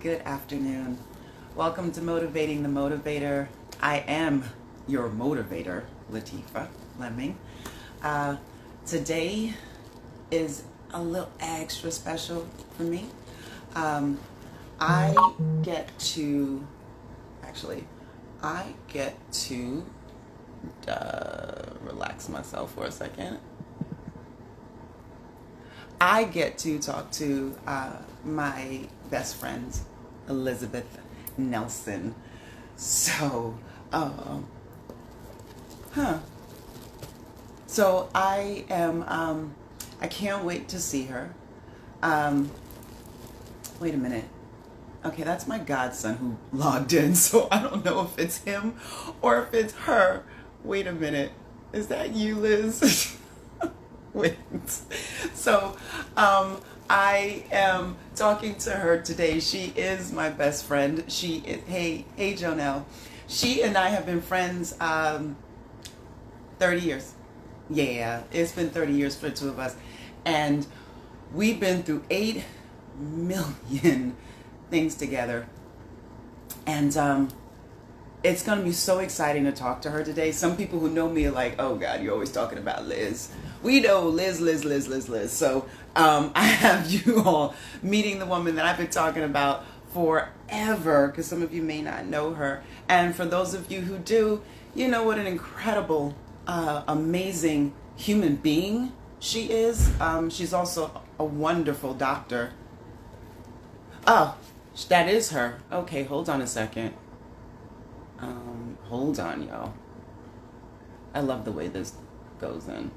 Good afternoon. Welcome to Motivating the Motivator. I am your motivator, Latifa Fleming. Uh, Today is a little extra special for me. Um, I get to, actually, I get to relax myself for a second. I get to talk to my best friend, Elizabeth Nelson. So, uh, huh. So I can't wait to see her. Um, Wait a minute. Okay, that's my godson who logged in, so I don't know if it's him or if it's her. Wait a minute. Is that you, Liz? Wait. So, I am talking to her today. She is my best friend. She is, hey, Jonelle. She and I have been friends 30 years. Yeah, it's been 30 years for the two of us. And we've been through 8 million things together. And it's going to be so exciting to talk to her today. Some people who know me are like, oh God, you're always talking about Liz. We know Liz, Liz, Liz, Liz, Liz. So I have you all meeting the woman that I've been talking about forever, because some of you may not know her. And for those of you who do, you know what an incredible, amazing human being she is. She's also a wonderful doctor. Oh, that is her. Okay, hold on a second. Hold on, y'all. I love the way this goes in.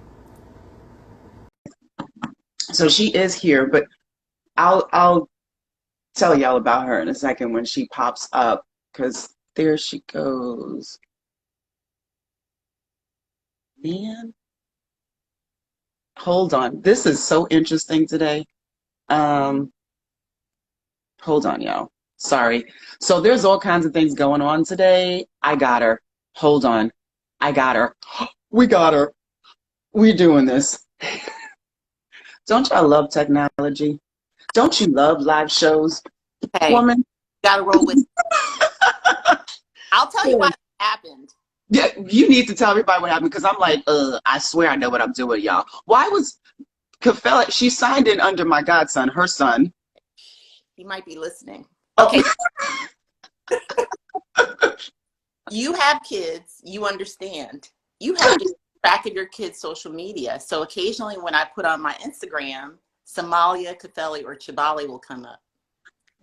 So she is here, but I'll tell y'all about her in a second when she pops up, because there she goes. Man, hold on. This is so interesting today. Um, Hold on, y'all. Sorry. So there's all kinds of things going on today. I got her. Hold on. I got her. We got her. We're doing this. Don't y'all love technology? Don't you love live shows, Hey, woman? gotta roll with. I'll tell you why it happened. Yeah, you need to tell everybody what happened, because I'm like, I swear I know what I'm doing, y'all. Why was Kafela? She signed in under my godson, her son. He might be listening. Okay, Oh, you have kids. You understand. You have to keep track of your kids' social media. So occasionally, when I put on my Instagram, Somalia, Katheli, or Chibali will come up.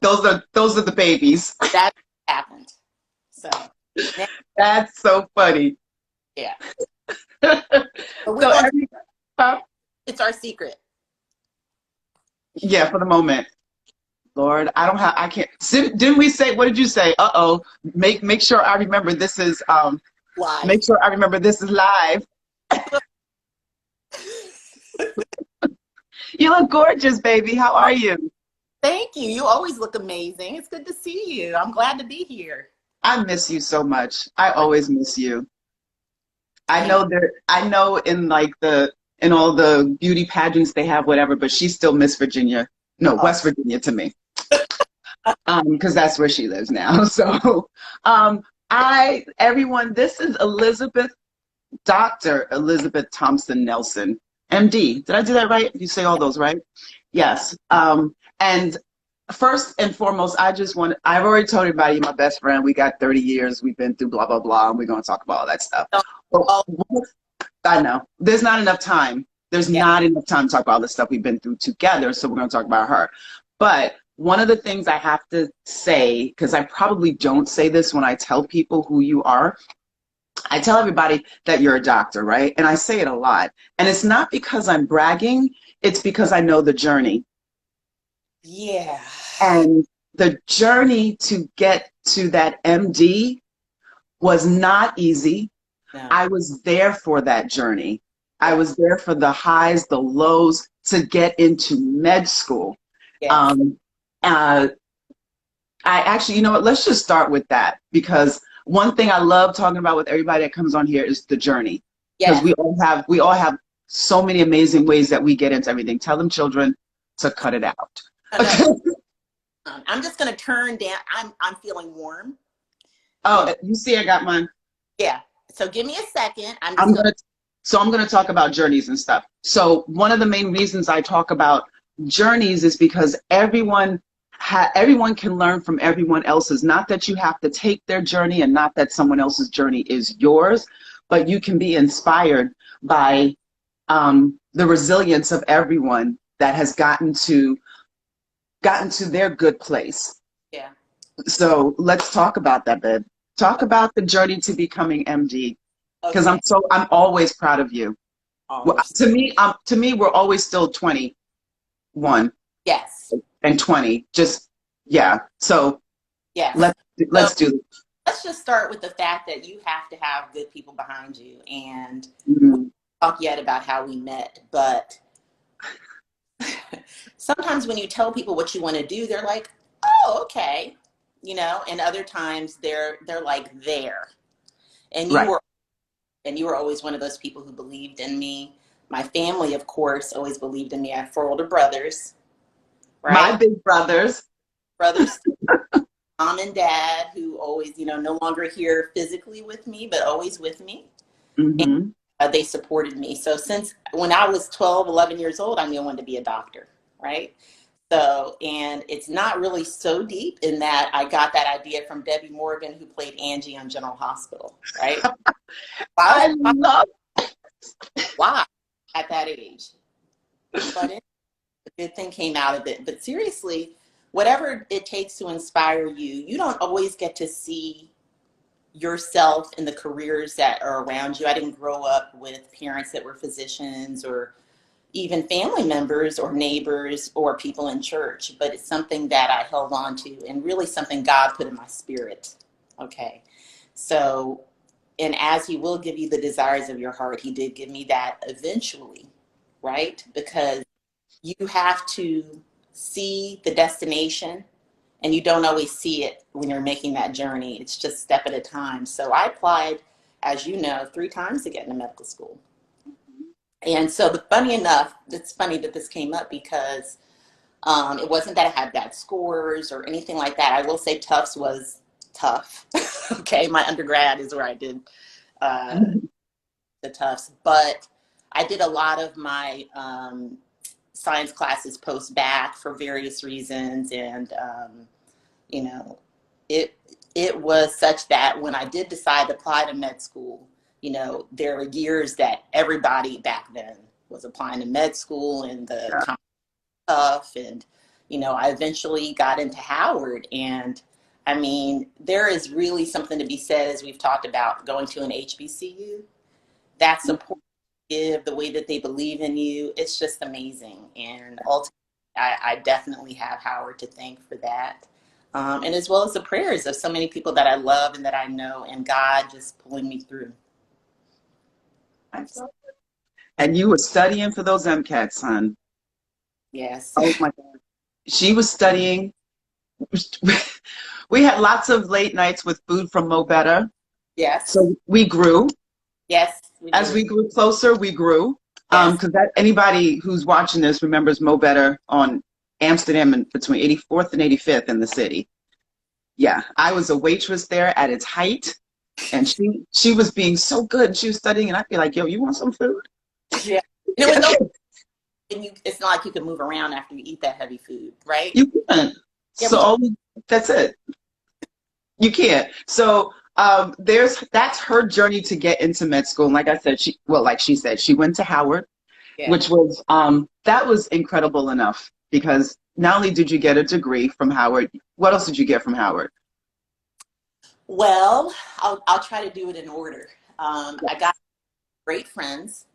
those are the babies. That happened. So now, That's so funny. yeah. But we're So going. huh? It's our secret. Yeah, for the moment. Lord, I can't. Didn't we say, what did you say? Uh-oh. Make sure I remember this is, Live. make sure I remember this is live. You look gorgeous, baby. How are you? Thank you. You always look amazing. It's good to see you. I'm glad to be here. I miss you so much. I always miss you. Thank I know in like in all the beauty pageants they have, whatever, but she's still Miss Virginia. No, you. West Virginia to me. Because that's where she lives now. So, everyone, this is Dr. Elizabeth Thompson Nelson, MD. Did I do that right? You say all those right? Yes. And first and foremost, I've already told everybody, you're my best friend. We got 30 years. We've been through blah, blah, blah. And we're going to talk about all that stuff. But Oh, I know there's not enough time. There's yeah. not enough time to talk about all the stuff we've been through together. So we're going to talk about her. But one of the things I have to say, because I probably don't say this when I tell people who you are, I tell everybody that you're a doctor, right? And I say it a lot. And it's not because I'm bragging, it's because I know the journey. Yeah. And the journey to get to that MD was not easy. No. I was there for that journey. I was there for the highs, the lows, to get into med school. Yes. Um, uh, I actually, you know what, let's just start with that, because one thing I love talking about with everybody that comes on here is the journey. Because Yes. we all have so many amazing ways that we get into everything. Tell them, children, to cut it out. No, no. I'm just gonna turn down. I'm feeling warm. Oh, you see, I got mine. Yeah. So give me a second. I'm gonna talk about journeys and stuff. So one of the main reasons I talk about journeys is because everyone can learn from everyone else's. Not that you have to take their journey, and not that someone else's journey is yours, but you can be inspired by the resilience of everyone that has gotten to their good place. Yeah. So let's talk about that, babe. Talk about the journey to becoming MD, because Okay. I'm always proud of you. Well, Almost. to me, we're always still 21 Yes. and 20. Just yeah. So Yes. let's do this. Let's just start with the fact that you have to have good people behind you, and Mhm. talk yet about how we met, but sometimes when you tell people what you want to do, they're like, "Oh, okay," and other times they're like there. And Right. you were always one of those people who believed in me. My family, of course, always believed in me. I have 4 older brothers, My right? big brothers. Brothers, mom and dad, who always, no longer here physically with me, but always with me. Mm-hmm. They supported me. So since when I was 12, 11 years old, I knew I wanted to be a doctor, right? So, and it's not really so deep in that I got that idea from Debbie Morgan, who played Angie on General Hospital, right? I love. Why at that age? But a good thing came out of it. But seriously, whatever it takes to inspire you, you don't always get to see yourself in the careers that are around you. I didn't grow up with parents that were physicians, or even family members or neighbors or people in church, but it's something that I held on to, and really something God put in my spirit. Okay. So, and as He will give you the desires of your heart, He did give me that eventually, right? Because you have to see the destination, and you don't always see it when you're making that journey. It's just step at a time. So I applied, as you know, 3 times to get into medical school. And so it's funny that this came up because it wasn't that I had bad scores or anything like that. I will say Tufts was tough. Okay, my undergrad is where I did the Tufts, but I did a lot of my science classes post-bac for various reasons, and you know, it was such that when I did decide to apply to med school, there were years that everybody back then was applying to med school, and the Yeah. tough, and I eventually got into Howard. And I mean, there is really something to be said, as we've talked about, going to an HBCU, that support give, the way that they believe in you, it's just amazing. And ultimately, I definitely have Howard to thank for that. And as well as the prayers of so many people that I love and that I know, and God just pulling me through. And you were studying for those MCATs, son. Yes. Oh my God. She was studying. We had lots of late nights with food from Motivator. Yes. So we grew. Yes. As we grew closer, we grew. Yes. Because anybody who's watching this remembers Motivator on Amsterdam and between 84th and 85th in the city. Yeah, I was a waitress there at its height, and she was being so good. She was studying, and I'd be like, "Yo, you want some food?" Yeah. And it was Okay. it's not like you can move around after you eat that heavy food, right? You can't. Yeah, So that's it. You can't. So that's her journey to get into med school. And like I said, she said, she went to Howard, yeah. which was that was incredible enough, because not only did you get a degree from Howard, what else did you get from Howard? Well, I'll try to do it in order. I got great friends.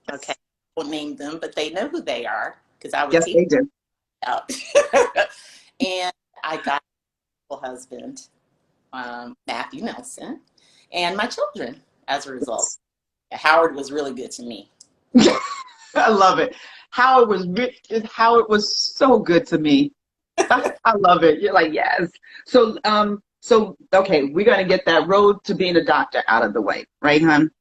Okay, I won't name them, but they know who they are because I would Yes, teach they did. out. And I got a husband, Matthew Nelson, and my children as a result. Howard was really good to me. I love it. Howard was so good to me. I love it. You're like, yes. So okay, we're gonna get that road to being a doctor out of the way, right, hon?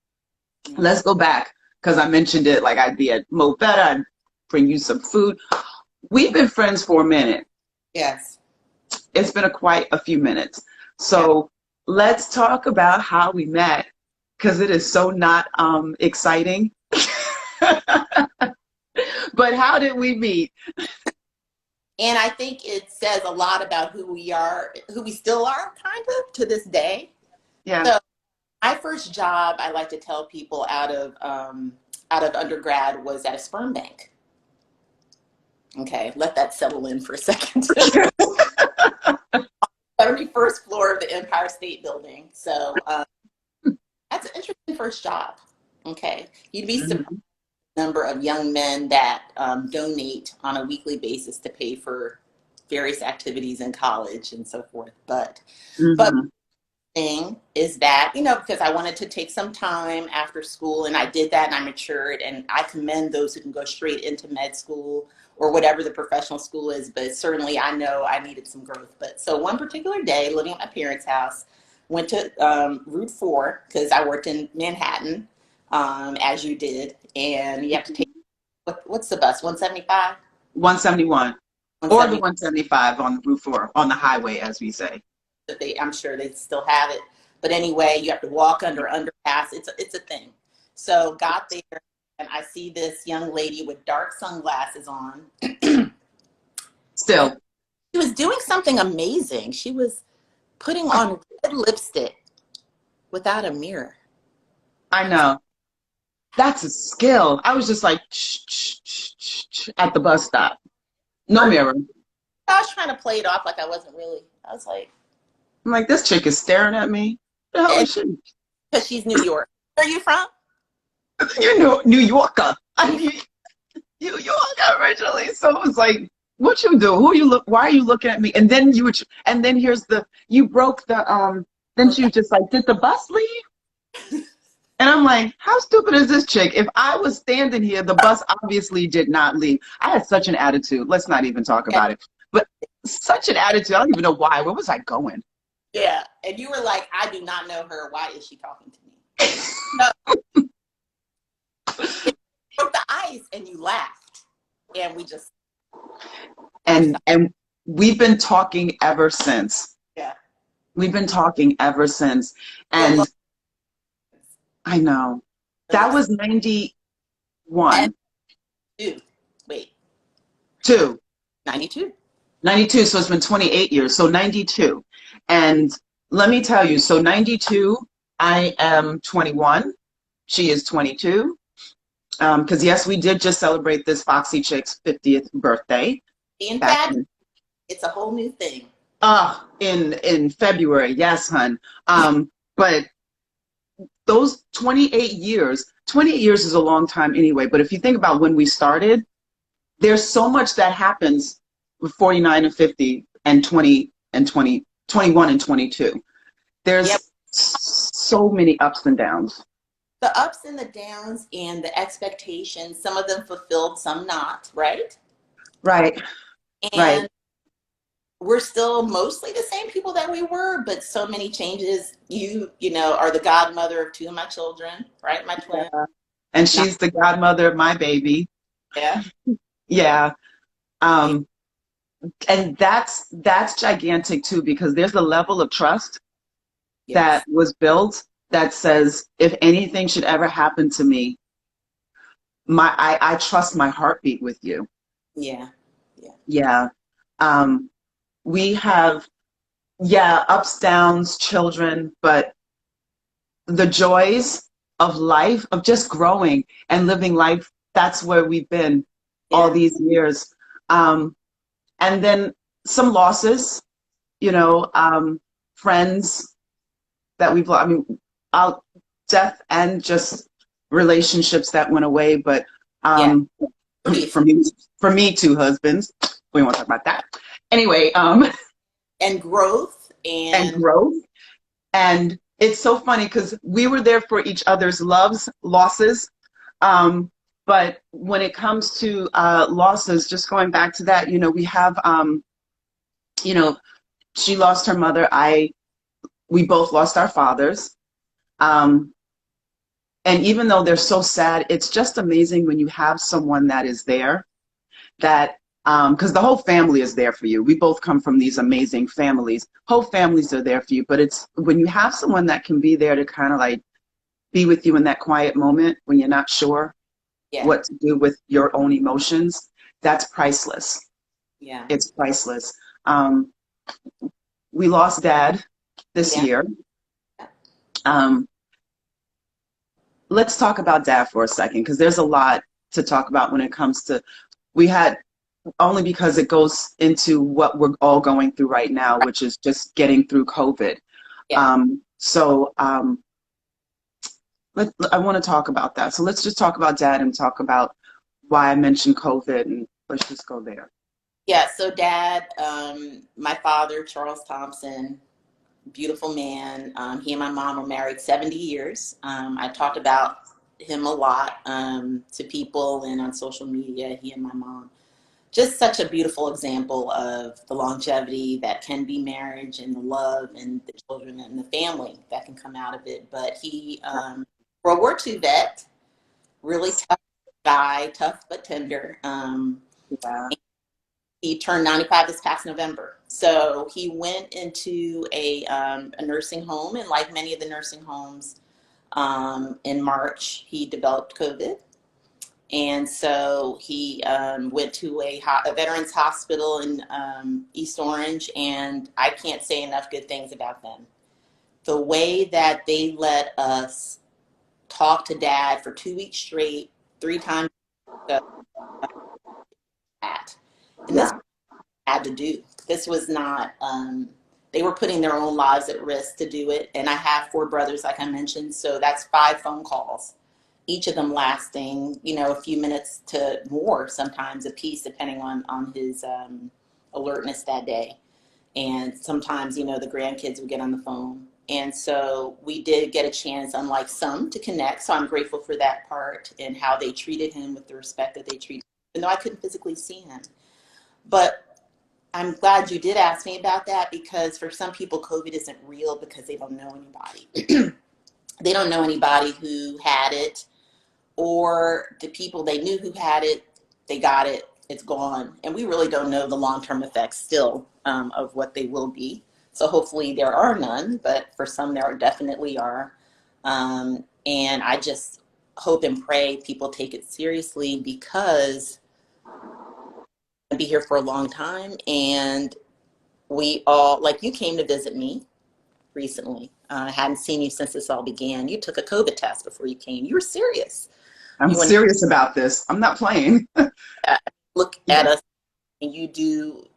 Let's go back, because I mentioned it. Like, I'd be at Motivator, I'd bring you some food. We've been friends for a minute. Yes. it's been quite a few minutes. So let's talk about how we met, because it is so not exciting. But how did we meet? And I think it says a lot about who we are, who we still are, kind of, to this day. Yeah. So my first job, I like to tell people, out of undergrad, was at a sperm bank. Okay, let that settle in for a second. 31st floor of the Empire State Building. So that's an interesting first job. Okay, you'd be surprised the number of young men that donate on a weekly basis to pay for various activities in college and so forth. But thing is that, because I wanted to take some time after school, and I did that, and I matured, and I commend those who can go straight into med school or whatever the professional school is, but certainly I know I needed some growth. But so one particular day, living at my parents' house, went to Route 4, because I worked in Manhattan, as you did, and you have to take, what's the bus, 175? 171. Or the 175 on Route 4, on the highway, as we say. I'm sure they still have it. But anyway, you have to walk under underpass. It's a thing. So got there, and I see this young lady with dark sunglasses on. Still. She was doing something amazing. She was putting on red lipstick without a mirror. I know. That's a skill. I was just like, at the bus stop. No mirror. I was trying to play it off like I wasn't really. I was like, I'm like, this chick is staring at me. The hell is she? Because she's New York. Where are you from? You know, New Yorker. I'm New Yorker originally. So it was like, what you do? Who you look? Why are you looking at me? And then you broke the then she just like, did the bus leave? And I'm like, how stupid is this chick? If I was standing here, the bus obviously did not leave. I had such an attitude. Let's not even talk about it. But such an attitude. I don't even know why. Where was I going? Yeah. And you were like, I do not know her. Why is she talking to me? So, you broke the ice and you laughed. And we just. And we've been talking ever since. Yeah. We've been talking ever since. And I know. That was 91. Wait. 2. 92. 92, so it's been 28 years. So 92. And let me tell you, so 92, I am 21. She is 22. Because yes, we did just celebrate this Foxy chick's 50th birthday. In fact, it's a whole new thing. In February, yes, hun. But those 28 years is a long time anyway. But if you think about when we started, there's so much that happens with 49 and 50 and 20 and 20, 21 and 22. There's so many ups and downs. The ups and the downs and the expectations, some of them fulfilled, some not, right? Right. And we're still mostly the same people that we were, but so many changes. You are the godmother of 2 of my children, right? My twin. Yeah. And she's the godmother of my baby. Yeah. Yeah. And that's gigantic too, because there's a level of trust that was built that says, if anything should ever happen to me, I trust my heartbeat with you. Yeah. Yeah. We have, ups, downs, children, but the joys of life, of just growing and living life, that's where we've been all these years. And then some losses, friends that we've lost. I mean, death and just relationships that went away. But for me, 2 husbands. We won't talk about that. Anyway, and growth and it's so funny because we were there for each other's losses. But when it comes to losses, just going back to that, we have, she lost her mother. We both lost our fathers. And even though they're so sad, it's just amazing when you have someone that is there, that because the whole family is there for you. We both come from these amazing families. Whole families are there for you, but it's when you have someone that can be there to kind of like be with you in that quiet moment when you're not sure Yeah. what to do with your own emotions. That's priceless. Yeah. It's priceless. Um, we lost Dad this Yeah. year. Um, let's talk about Dad for a second, because there's a lot to talk about when it comes to, we had, only because it goes into what we're all going through right now, which is just getting through COVID. Yeah. I want to talk about that. So let's just talk about Dad and talk about why I mentioned COVID, and let's just go there. Yeah. So Dad, my father, Charles Thompson, beautiful man. He and my mom were married 70 years. I talked about him a lot to people and on social media, he and my mom. Just such a beautiful example of the longevity that can be marriage and the love and the children and the family that can come out of it. But he, World War II vet, really tough guy, tough but tender. Yeah. He turned 95 this past November. So he went into a nursing home, and like many of the nursing homes, in March, he developed COVID. And so he went to a veterans hospital in East Orange, and I can't say enough good things about them. The way that they let us talk to Dad for 2 weeks straight, 3 times a that. And this Yeah. had to do. This was not, they were putting their own lives at risk to do it. And I have 4 brothers, like I mentioned, so that's 5 phone calls, each of them lasting, a few minutes to more, sometimes a piece, depending on his alertness that day. And sometimes, the grandkids would get on the phone. And so we did get a chance, unlike some, to connect. So I'm grateful for that part and how they treated him with the respect that they treated him, even though I couldn't physically see him. But I'm glad you did ask me about that, because for some people, COVID isn't real because they don't know anybody. They don't know anybody who had it, or the people they knew who had it, they got it, it's gone. And we really don't know the long-term effects still of what they will be. So hopefully there are none, but for some there definitely are. And I just hope and pray people take it seriously, because I'll be here for a long time. And we all, like, you came to visit me recently. I hadn't seen you since this all began. You took a COVID test before you came. You were serious. I'm You want serious about this. I'm not playing. to look at Yeah. us, and you do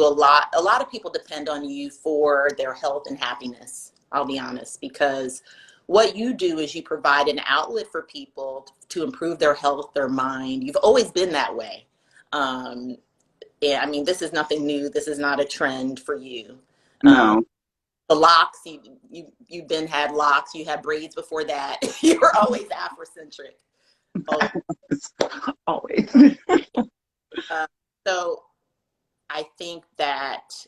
a lot of people depend on you for their health and happiness. I'll be honest, because what you do is you provide an outlet for people to improve their health, their mind. You've always been that way. Um, yeah, I mean, this is nothing new. This is not a trend for you. Um, No. the locks, you've been had locks. You had braids before that. You were always Afrocentric. Always. Always. Uh, so I think that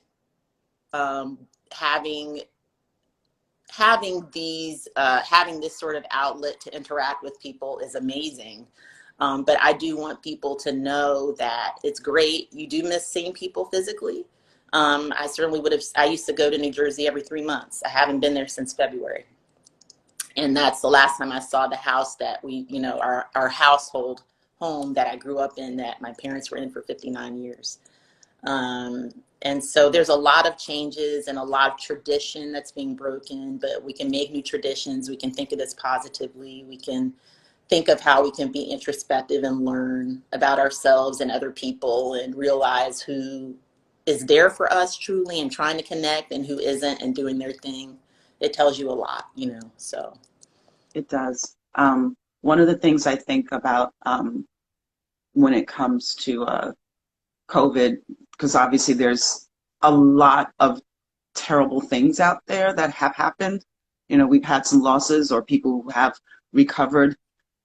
having having this sort of outlet to interact with people is amazing. But I do want people to know that it's great. You do miss seeing people physically. I certainly would have. I used to go to New Jersey every 3 months. I haven't been there since February, and that's the last time I saw the house that our household home that I grew up in, that my parents were in for 59 years. And so there's a lot of changes and a lot of tradition that's being broken, but we can make new traditions. We can think of this positively. We can think of how we can be introspective and learn about ourselves and other people, and realize who is there for us truly and trying to connect, and who isn't and doing their thing. It tells you a lot. So. It does. One of the things I think about when it comes to COVID, because obviously there's a lot of terrible things out there that have happened. We've had some losses, or people who have recovered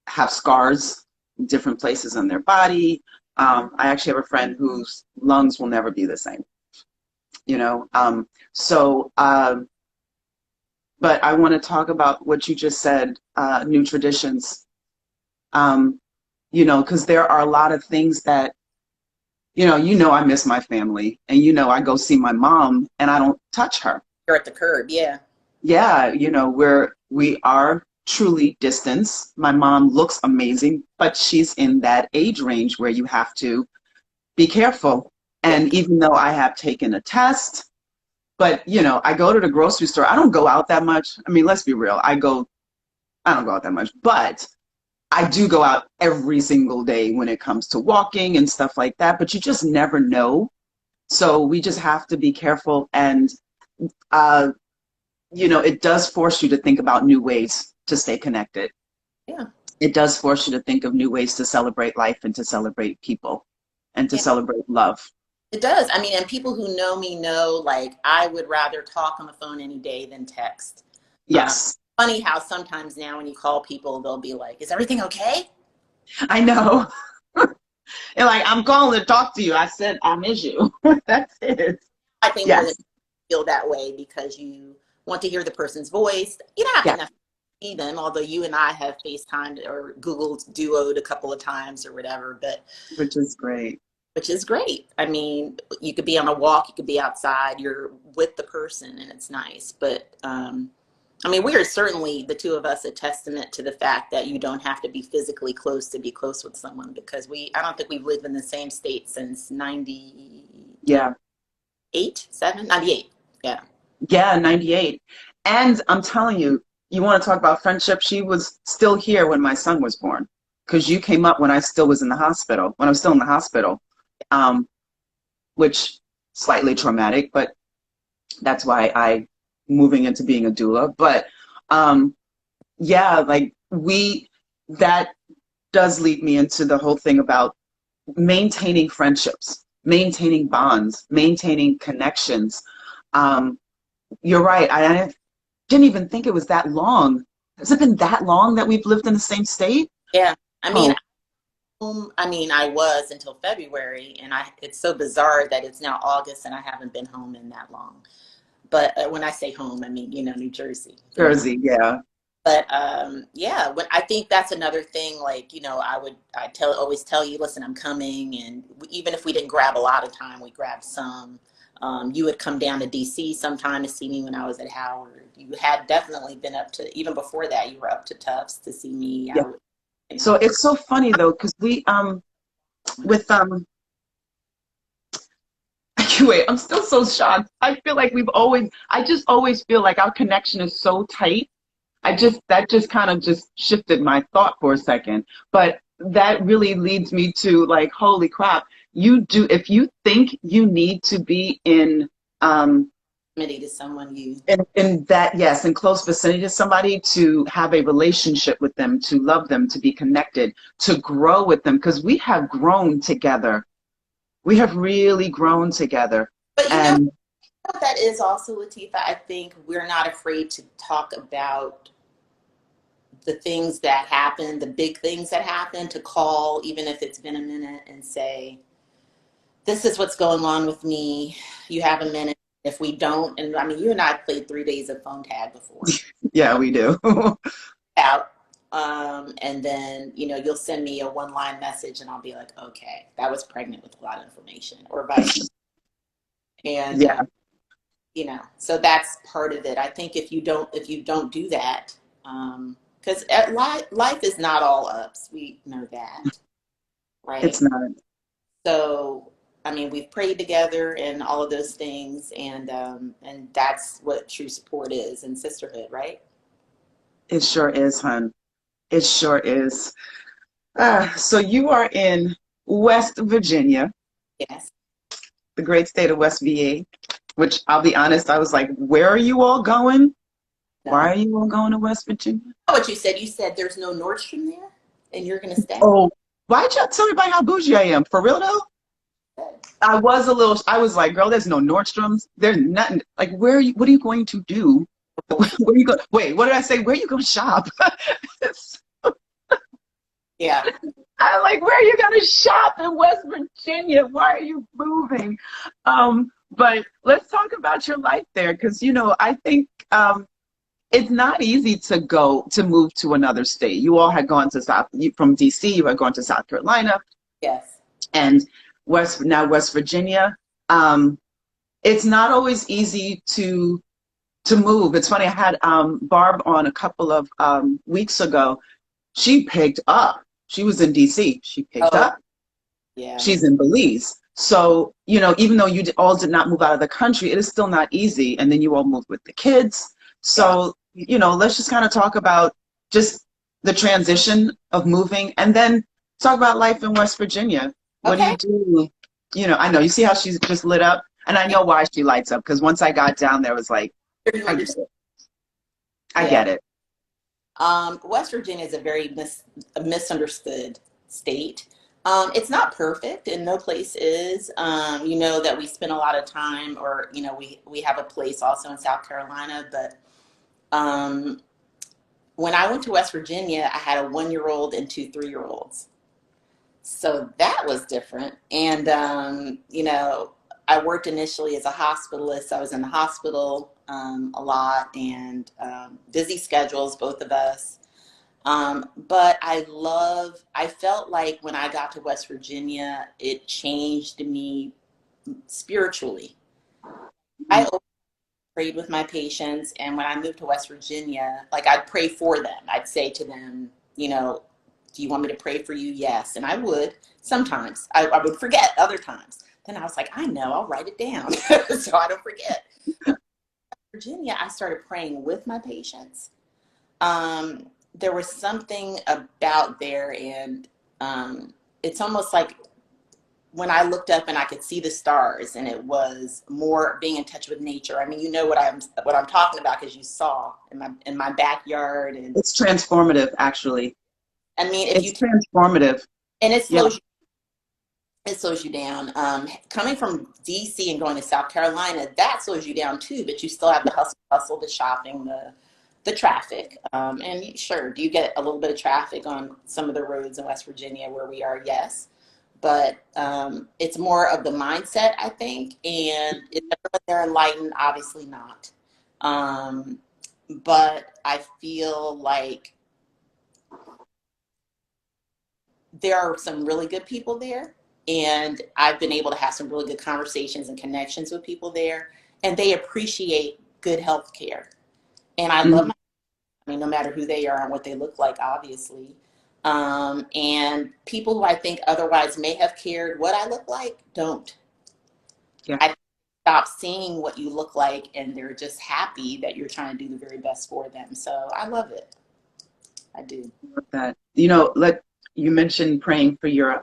have scars in different places in their body. I actually have a friend whose lungs will never be the same. So, but I want to talk about what you just said, new traditions, because there are a lot of things that I miss my family, and I go see my mom and I don't touch her. You're at the curb, yeah. Yeah, we are truly distanced. My mom looks amazing, but she's in that age range where you have to be careful. Yeah. And even though I have taken a test, but I go to the grocery store. I don't go out that much. I mean, let's be real. I don't go out that much, but I do go out every single day when it comes to walking and stuff like that, but you just never know. So we just have to be careful. And, it does force you to think about new ways to stay connected. Yeah. It does force you to think of new ways to celebrate life and to celebrate people and to celebrate love. It does. I mean, and people who know me know, like, I would rather talk on the phone any day than text. Yes. Funny how sometimes now when you call people, they'll be like, is everything okay? I know. And like, I'm calling to talk to you. I said, I miss you. That's it. I think Yes. more than feel that way because you want to hear the person's voice. You don't have to necessarily see them, although you and I have FaceTimed or Googled Duoed a couple of times or whatever, which is great. Which is great. I mean, you could be on a walk, you could be outside, you're with the person and it's nice. But I mean, we are certainly, the two of us, a testament to the fact that you don't have to be physically close to be close with someone, because I don't think we've lived in the same state since 98. Yeah. 98. Yeah. Yeah, 98. And I'm telling you, you want to talk about friendship? She was still here when my son was born, because you came up when I still was in the hospital, when I was still in the hospital, which slightly traumatic, but that's why I moving into being a doula. But yeah, like that does lead me into the whole thing about maintaining friendships, maintaining bonds, maintaining connections. You're right. I didn't even think it was that long. Has it been that long that we've lived in the same state? Yeah. I mean, I was until February, and it's so bizarre that it's now August and I haven't been home in that long. But when I say home, I mean, New Jersey. Jersey, yeah. But yeah, I think that's another thing. Like, I always tell you, listen, I'm coming, and even if we didn't grab a lot of time, we grabbed some. You would come down to DC sometime to see me when I was at Howard. You had definitely been up to, even before that, you were up to Tufts to see me. Yeah. So it's so funny though, because we with wait, I'm still so shocked. I feel like I just always feel like our connection is so tight. That just kind of just shifted my thought for a second. But that really leads me to like, holy crap, if you think you need to be in to someone in that, yes, in close vicinity to somebody, to have a relationship with them, to love them, to be connected, to grow with them, because we have grown together. We have really grown together. But know what that is also, Latifah? I think we're not afraid to talk about the things that happen, the big things that happen, to call, even if it's been a minute, and say, this is what's going on with me. You have a minute. If we don't, and I mean, you and I played 3 days of phone tag before. Yeah, we do. And then, you'll send me a one-line message and I'll be like, okay, that was pregnant with a lot of information, or vice versa. And, yeah. So that's part of it. I think if you don't do that, because life is not all ups. We know that, right? It's not. So, I mean, we've prayed together and all of those things, and that's what true support is, and sisterhood, right? It sure is, hon. It sure is. So you are in West Virginia. Yes. The great state of West VA, which I'll be honest, I was like, where are you all going? No. Why are you all going to West Virginia? What you said? You said there's no Nordstrom there, and you're going to stay? Oh, why'd y'all tell me about how bougie I am? For real, though? I was like, girl, there's no Nordstroms. There's nothing. Like, what are you going to do? Wait, what did I say? Where are you going to shop? Yeah. I'm like, where are you going to shop in West Virginia? Why are you moving? But let's talk about your life there, because, I think it's not easy to move to another state. You all had gone from DC, you had gone to South Carolina. Yes. And West Virginia. It's not always easy to move. It's funny. I had Barb on a couple of weeks ago. She picked up. She was in DC. She picked Oh, up. yeah. She's in Belize. So, you know, even though all did not move out of the country, it is still not easy. And then you all moved with the kids. Yeah. So, you know, let's just kind of talk about just the transition of moving and then talk about life in West Virginia. What do Okay. you do? You know, I know you see how she's just lit up, and I Yeah. know why she lights up, because once I got down there, it was like, You I get understand. it. I Yeah. get it. West Virginia is a very misunderstood state. It's not perfect, and no place is. You know that we spend a lot of time, or you know, we have a place also in South Carolina. But um, when I went to West Virginia, I had a 1-year-old and 2 3-year-olds, so that was different. And you know, I worked initially as a hospitalist. I was in the hospital a lot, and busy schedules, both of us. But I felt like when I got to West Virginia, it changed me spiritually. I always prayed with my patients, and when I moved to West Virginia, like I'd pray for them. I'd say to them, you know, do you want me to pray for you? Yes. And I would sometimes. I would forget other times. Then I was like, I know, I'll write it down so I don't forget. Virginia, I started praying with my patients. There was something about there, and it's almost like when I looked up and I could see the stars, and it was more being in touch with nature. I mean, you know what I'm talking about, because you saw in my backyard. And It's transformative, actually. I mean, if you It's transformative. and Yeah. it slows you down. Coming from DC and going to South Carolina, that slows you down too, but you still have the hustle, the shopping, the traffic. And sure, do you get a little bit of traffic on some of the roads in West Virginia where we are? Yes. But it's more of the mindset, I think. And is everyone there enlightened? Obviously not. Um, but I feel like there are some really good people there, and I've been able to have some really good conversations and connections with people there, and they appreciate good health care. And I love Mhm. my, I mean, no matter who they are and what they look like, obviously. And people who I think otherwise may have cared what I look like don't. Yeah. I stop seeing what you look like, and they're just happy that you're trying to do the very best for them. So I love it. I do. Love that. You know, you mentioned praying for your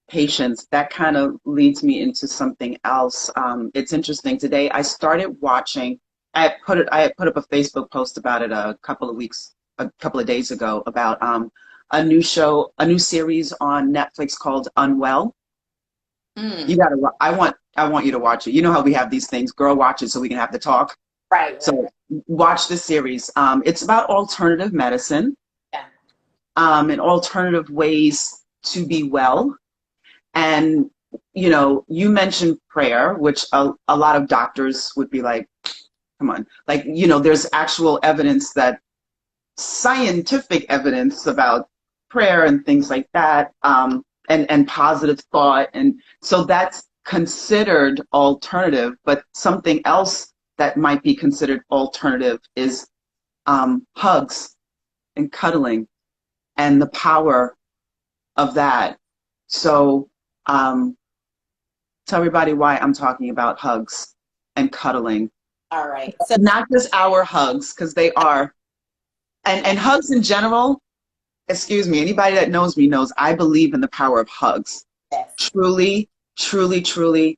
patients. That kind of leads me into something else. It's interesting. Today I started watching. I had put up a Facebook post about it a couple of days ago, about a new series on Netflix called Unwell. You Mm. gotta. I want you to watch it. You know how we have these things. Girl, watch it so we can have the talk. Right, right, So right. watch the series. It's about alternative medicine, Yeah. and alternative ways to be well. And, you know, you mentioned prayer, which a lot of doctors would be like, come on. Like, you know, there's actual evidence, that scientific evidence about prayer and things like that, and positive thought. And so that's considered alternative, but something else that might be considered alternative is hugs and cuddling, and the power of that. So, um, tell everybody why I'm talking about hugs and cuddling. All right. So, Not just our hugs, because they are, yeah. and hugs in general, excuse me, anybody that knows me knows I believe in the power of hugs. Yes. Truly, truly, truly.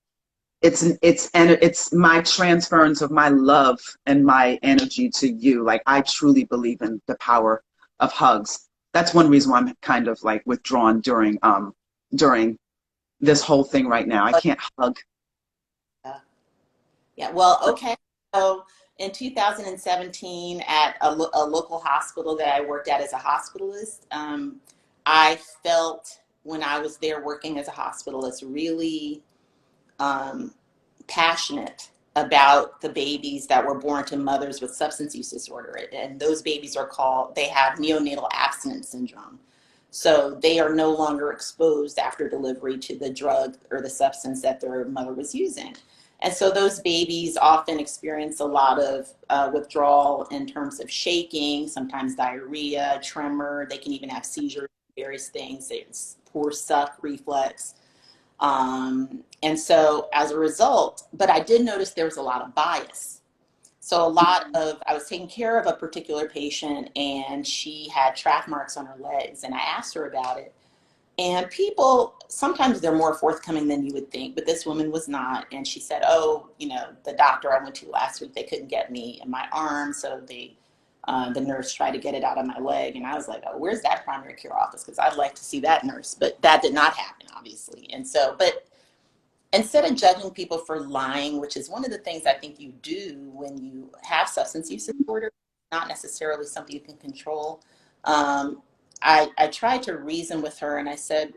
It's my transference of my love and my energy to you. Like, I truly believe in the power of hugs. That's one reason why I'm kind of like withdrawn during this whole thing right now. I can't hug. Yeah. Yeah. Well, okay. So in 2017, at a local hospital that I worked at as a hospitalist, I felt when I was there working as a hospitalist really um, passionate about the babies that were born to mothers with substance use disorder. And those babies they have neonatal abstinence syndrome. So they are no longer exposed after delivery to the drug or the substance that their mother was using. And so those babies often experience a lot of withdrawal in terms of shaking, sometimes diarrhea, tremor. They can even have seizures, various things. There's poor suck reflex. And so as a result, but I did notice there was a lot of bias. So I was taking care of a particular patient and she had track marks on her legs, and I asked her about it. And people, sometimes they're more forthcoming than you would think, but this woman was not. And she said, oh, the doctor I went to last week, they couldn't get me in my arm. So the nurse tried to get it out of my leg. And I was like, oh, where's that primary care office? Because I'd like to see that nurse. But that did not happen, obviously. And so, but instead of judging people for lying, which is one of the things I think you do when you have substance use disorder, not necessarily something you can control. I tried to reason with her, and I said,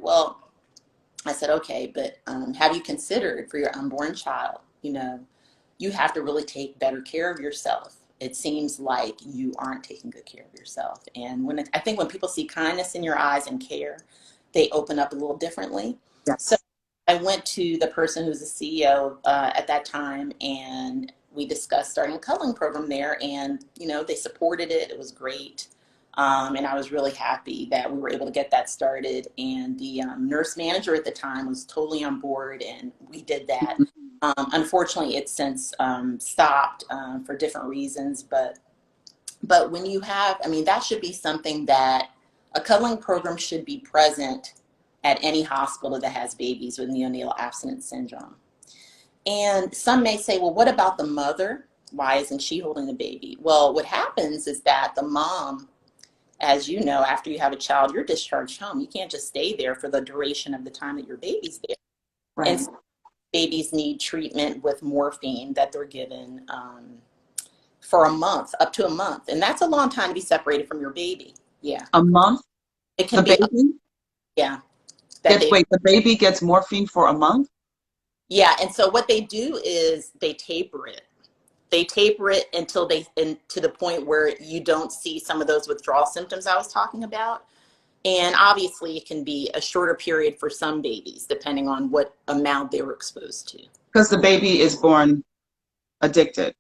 okay, but have you considered for your unborn child, you have to really take better care of yourself. It seems like you aren't taking good care of yourself. And I think when people see kindness in your eyes and care, they open up a little differently. Yes. So I went to the person who's the CEO at that time, and we discussed starting a cuddling program there, and they supported it. It was great. And I was really happy that we were able to get that started. And the nurse manager at the time was totally on board, and we did that. Unfortunately, it's since stopped for different reasons. But when you have, that should be something that a cuddling program should be present at any hospital that has babies with neonatal abstinence syndrome. And some may say, well, what about the mother? Why isn't she holding the baby? Well, what happens is that the mom, as you know, after you have a child, you're discharged home. You can't just stay there for the duration of the time that your baby's there. Right. And so babies need treatment with morphine that they're given for a month, up to a month. And that's a long time to be separated from your baby. Yeah. A month? It can the be. Baby? Yeah. Wait, the baby gets morphine for a month? Yeah. And so what they do is they taper it. They taper it until to the point where you don't see some of those withdrawal symptoms I was talking about. And obviously it can be a shorter period for some babies, depending on what amount they were exposed to. Because the baby is born addicted.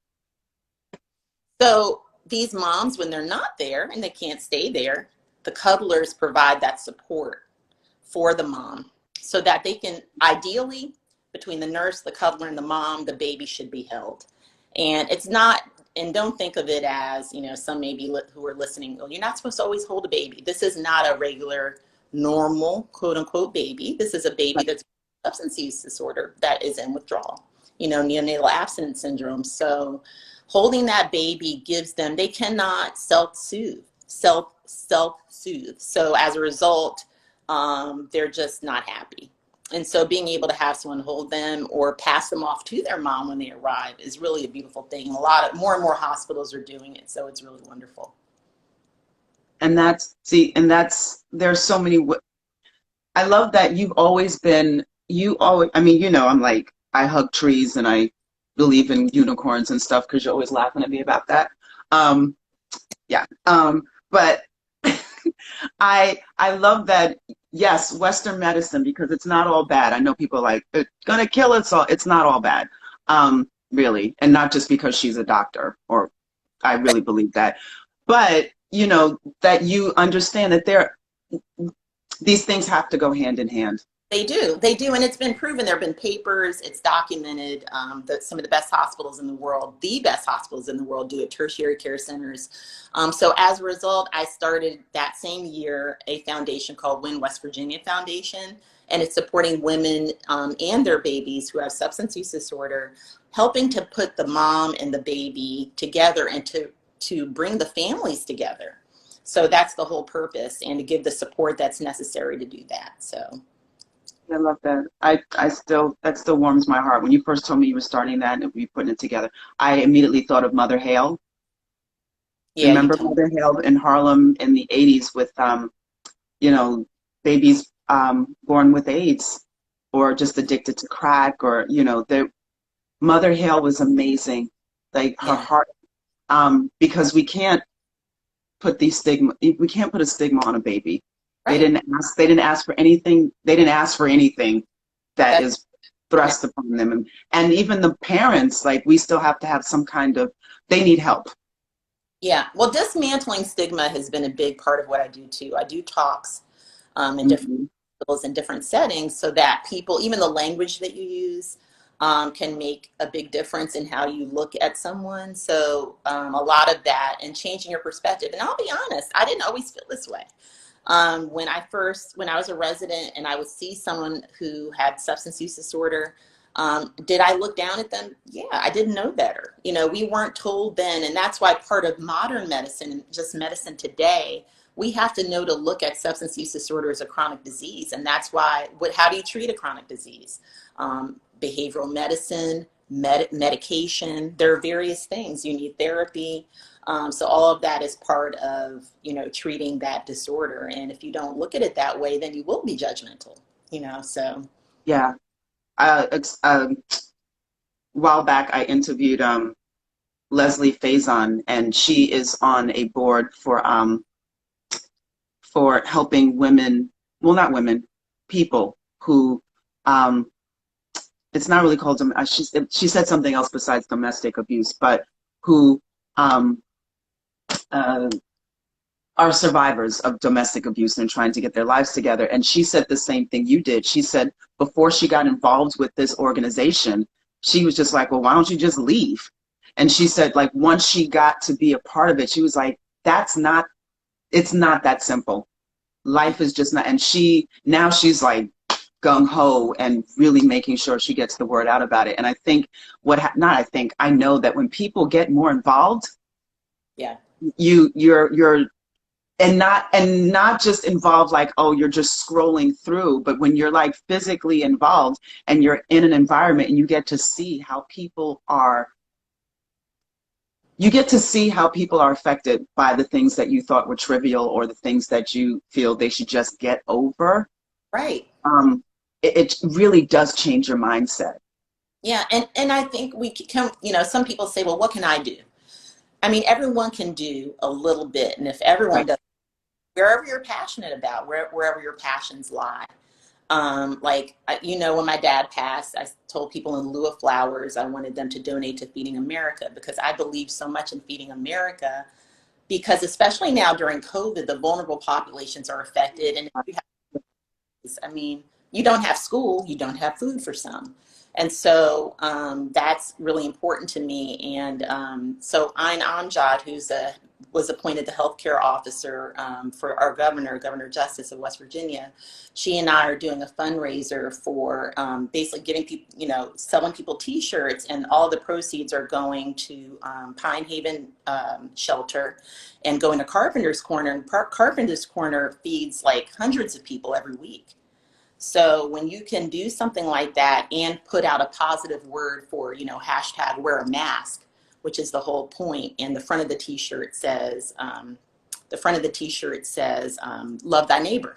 So these moms, when they're not there and they can't stay there, the cuddlers provide that support for the mom so that they can, ideally, between the nurse, the cuddler, and the mom, the baby should be held. And it's not, and don't think of it as, some maybe who are listening, well, you're not supposed to always hold a baby. This is not a regular, normal, quote unquote, baby. This is a baby that's substance use disorder that is in withdrawal, neonatal abstinence syndrome. So holding that baby gives them, they cannot self-soothe. So as a result, they're just not happy. And so being able to have someone hold them or pass them off to their mom when they arrive is really a beautiful thing. More and more hospitals are doing it. So it's really wonderful. And there's so many, I love that you've always been, I'm like, I hug trees and I believe in unicorns and stuff because you're always laughing at me about that. But I love that. Yes, Western medicine, because it's not all bad. I know people are like, it's gonna kill us all. It's not all bad, really, and not just because she's a doctor, or I really believe that. But that you understand that these things have to go hand in hand. They do, and it's been proven. There have been papers, it's documented that some of the best hospitals in the world, do it, tertiary care centers. So as a result, I started that same year a foundation called Win West Virginia Foundation, and it's supporting women and their babies who have substance use disorder, helping to put the mom and the baby together and to bring the families together. So that's the whole purpose, and to give the support that's necessary to do that. So. I love that. That still warms my heart. When you first told me you were starting that and we putting it together, I immediately thought of Mother Hale. Yeah, remember Mother Hale in Harlem in the 80s with, babies born with AIDS or just addicted to crack, or, Mother Hale was amazing. Like her heart, because we can't put a stigma on a baby. They Right. didn't ask for anything. They didn't ask for anything that That's is thrust upon them. And even the parents, like, we still have to have some kind of, they need help. Yeah. Well, dismantling stigma has been a big part of what I do too. I do talks in different Hmm. hospitals in different settings so that people, even the language that you use, can make a big difference in how you look at someone. So a lot of that and changing your perspective. And I'll be honest, I didn't always feel this way. When I was a resident and I would see someone who had substance use disorder, did I look down at them? Yeah, I didn't know better. You know, we weren't told then. And that's why part of modern medicine and just medicine today, we have to know to look at substance use disorder as a chronic disease. And that's why, how do you treat a chronic disease? Behavioral medicine, medication, there are various things. You need therapy. So all of that is part of, you know, treating that disorder. And if you don't look at it that way, then you will be judgmental, you know, so. Yeah. A while back, I interviewed Leslie Faison, and she is on a board for helping women, well, not women, people who, um, it's not really called, she said something else besides domestic abuse, but who um, uh, are survivors of domestic abuse and trying to get their lives together. And she said the same thing you did. She said before she got involved with this organization, she was just like, well, why don't you just leave? And she said, like, once she got to be a part of it, she was like, it's not that simple. Life is just not, and now she's like gung ho and really making sure she gets the word out about it. And I think I know that when people get more involved, Yeah. you're and not just involved like, oh, you're just scrolling through, but when you're like physically involved and you're in an environment and you get to see how people are affected by the things that you thought were trivial or the things that you feel they should just get over. Right. It really does change your mindset. Yeah. And I think we can, you know, some people say, well, what can I do? I mean, everyone can do a little bit. And if everyone Right. does, wherever you're passionate about, wherever your passions lie. Like, you know, when my dad passed, I told people in lieu of flowers, I wanted them to donate to Feeding America because I believe so much in Feeding America because especially now during COVID, the vulnerable populations are affected. And if you I mean, you don't have school, you don't have food for some. And so that's really important to me. And so Ayn Amjad, was appointed the healthcare officer for our Governor Justice of West Virginia, she and I are doing a fundraiser for basically giving people, you know, selling people T-shirts, and all the proceeds are going to Pine Haven Shelter and going to Carpenter's Corner. And Carpenter's Corner feeds like hundreds of people every week. So when you can do something like that and put out a positive word for, you know, hashtag wear a mask, which is the whole point. And the front of the T-shirt says, love thy neighbor,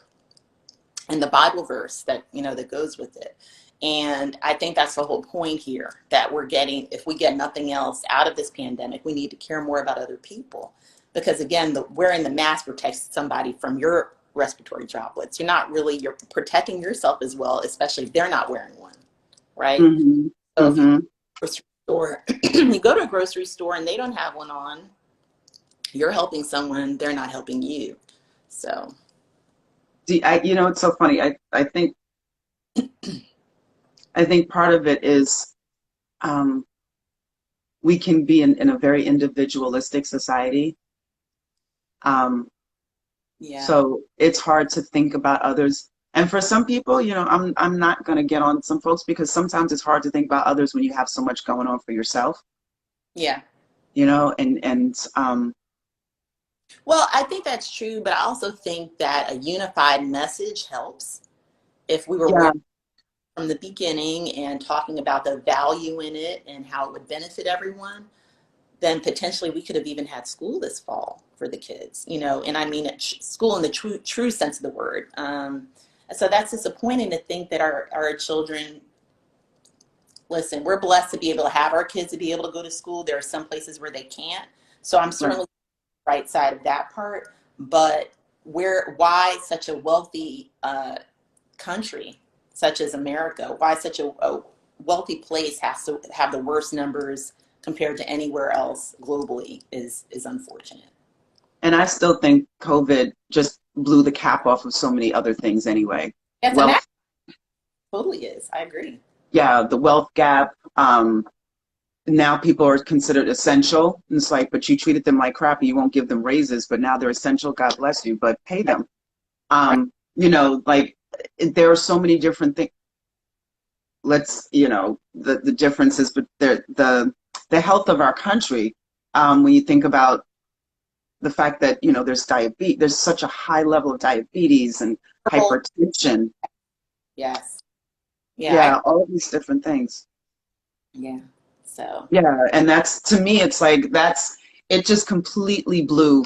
and the Bible verse that, you know, that goes with it. And I think that's the whole point here, that we're getting, if we get nothing else out of this pandemic, we need to care more about other people. Because again, wearing the mask protects somebody from your respiratory droplets. You're protecting yourself as well, especially if they're not wearing one, right? Mm-hmm. So if you Mm-hmm. go to a grocery store, you go to a grocery store and they don't have one on, you're helping someone, they're not helping you. So. You know, it's so funny. I think part of it is um, we can be in a very individualistic society. Um, Yeah. so it's hard to think about others. And for some people, you know, I'm not going to get on some folks because sometimes it's hard to think about others when you have so much going on for yourself. Yeah. You know, Well, I think that's true, but I also think that a unified message helps. If we were yeah, working from the beginning and talking about the value in it and how it would benefit everyone, then potentially we could have even had school this fall for the kids, you know, and I mean school in the true sense of the word. So that's disappointing to think that our children, listen, we're blessed to be able to have our kids to be able to go to school. There are some places where they can't. So I'm right. certainly right side of that part, but why such a wealthy country such as America, why such a wealthy place has to have the worst numbers compared to anywhere else globally is unfortunate. And I still think COVID just blew the cap off of so many other things anyway. That's a Wealth, totally is. I agree. yeah, the wealth gap. Now people are considered essential. And it's like, but you treated them like crap and you won't give them raises, but now they're essential. God bless you, but pay them. You know, like there are so many different things. Let's, you know, the differences, but the health of our country. When you think about the fact that, you know, there's diabetes, there's such a high level of diabetes and hypertension. Yes. Yeah, all of these different things. Yeah. So. Yeah, and that's, to me, it's like it just completely blew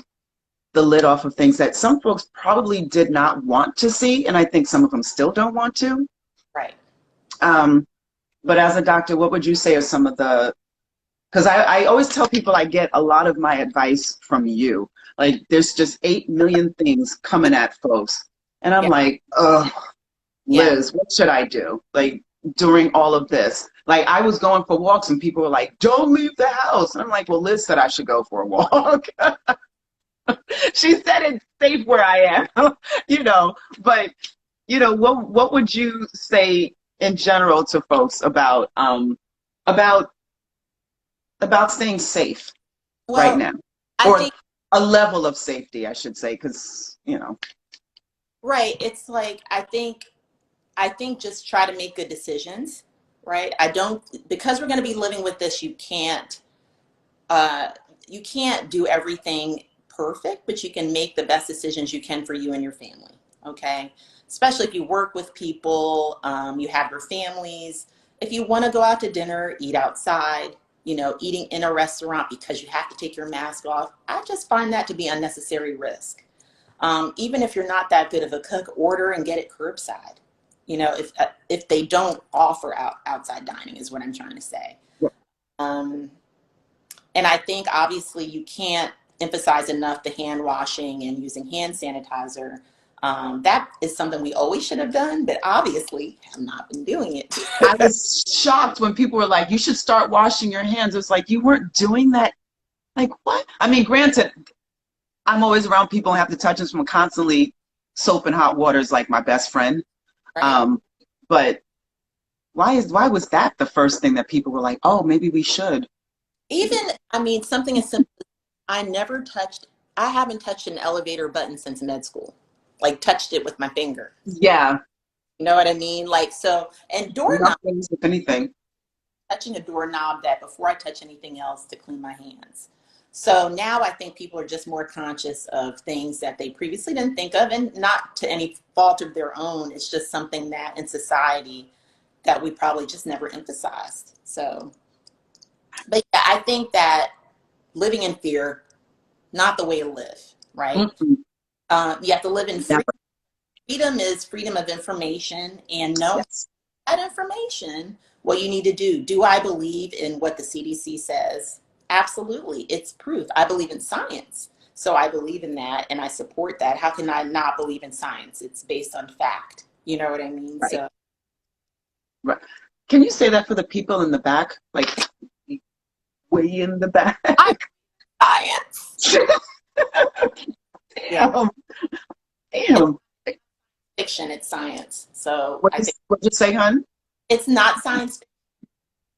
the lid off of things that some folks probably did not want to see, and I think some of them still don't want to. Right. But as a doctor, what would you say are some of the, because I always tell people I get a lot of my advice from you. Like, there's just 8 million things coming at folks. And I'm like, oh, Liz, what should I do? Like, during all of this. Like, I was going for walks and people were like, don't leave the house. And I'm like, well, Liz said I should go for a walk. She said it's safe where I am, you know. But, you know, what would you say in general to folks about staying safe right now, or a level of safety, I should say, because, you know. Right. It's like, I think just try to make good decisions, right? Because we're going to be living with this, you can't do everything perfect, but you can make the best decisions you can for you and your family. Okay. Especially if you work with people, you have your families. If you want to go out to dinner, eat outside, you know, eating in a restaurant because you have to take your mask off, I just find that to be unnecessary risk. Even if you're not that good of a cook, order and get it curbside. You know, if they don't offer outside dining is what I'm trying to say. Yeah. And I think obviously you can't emphasize enough the hand washing and using hand sanitizer. That is something we always should have done, but obviously have not been doing it. I was shocked when people were like, you should start washing your hands. It's like, you weren't doing that. Like, what? I mean, granted, I'm always around people and have to touch them, constantly soap and hot water is like my best friend. Right. But why was that the first thing that people were like, oh, maybe we should? Even, I mean, something as simple as I haven't touched an elevator button since med school. Like, touched it with my finger. Yeah. You know what I mean? Like, so, and doorknob. If anything. Touching a doorknob that before I touch anything else to clean my hands. So now I think people are just more conscious of things that they previously didn't think of, and not to any fault of their own. It's just something that in society that we probably just never emphasized. So, but yeah, I think that living in fear, not the way to live, right? Mm-hmm. You have to live in freedom. Freedom is freedom of information, and know that information, what you need to do. Do I believe in what the CDC says? Absolutely. It's proof. I believe in science. So I believe in that and I support that. How can I not believe in science? It's based on fact. You know what I mean? Right. So, right. Can you say that for the people in the back? Like, way in the back? Science. Damn. Damn. Fiction, it's science. So what'd you say, hon? It's not science fiction.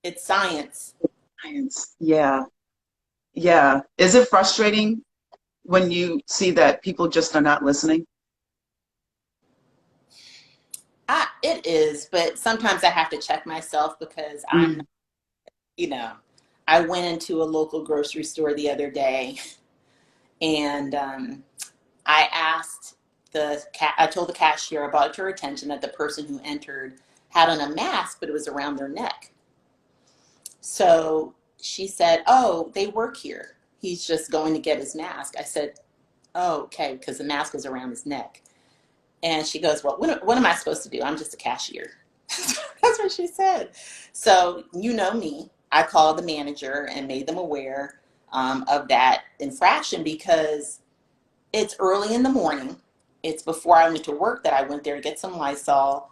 It's science. Science. Yeah. Yeah. Is it frustrating when you see that people just are not listening? It is, but sometimes I have to check myself because I'm, you know, I went into a local grocery store the other day and I told the cashier, I brought to her attention that the person who entered had on a mask, but it was around their neck. So she said, oh, they work here. He's just going to get his mask. I said, oh, okay, because the mask was around his neck. And she goes, well, what am I supposed to do? I'm just a cashier. That's what she said. So you know me. I called the manager and made them aware of that infraction because it's early in the morning. it's before I went to work that I went there to get some Lysol.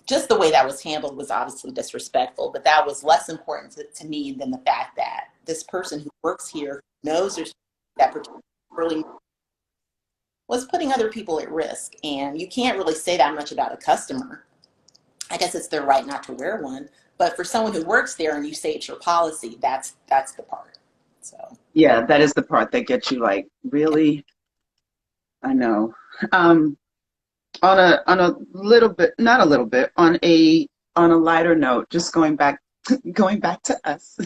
Just the way that was handled was obviously disrespectful, but that was less important to me than the fact that this person who works here knows there's that particularly was putting other people at risk. And you can't really say that much about a customer. I guess it's their right not to wear one, but for someone who works there and you say it's your policy, that's the part. So Yeah, that is the part that gets you like, really? I know. On a little bit, not a little bit, on a lighter note, just going back to us.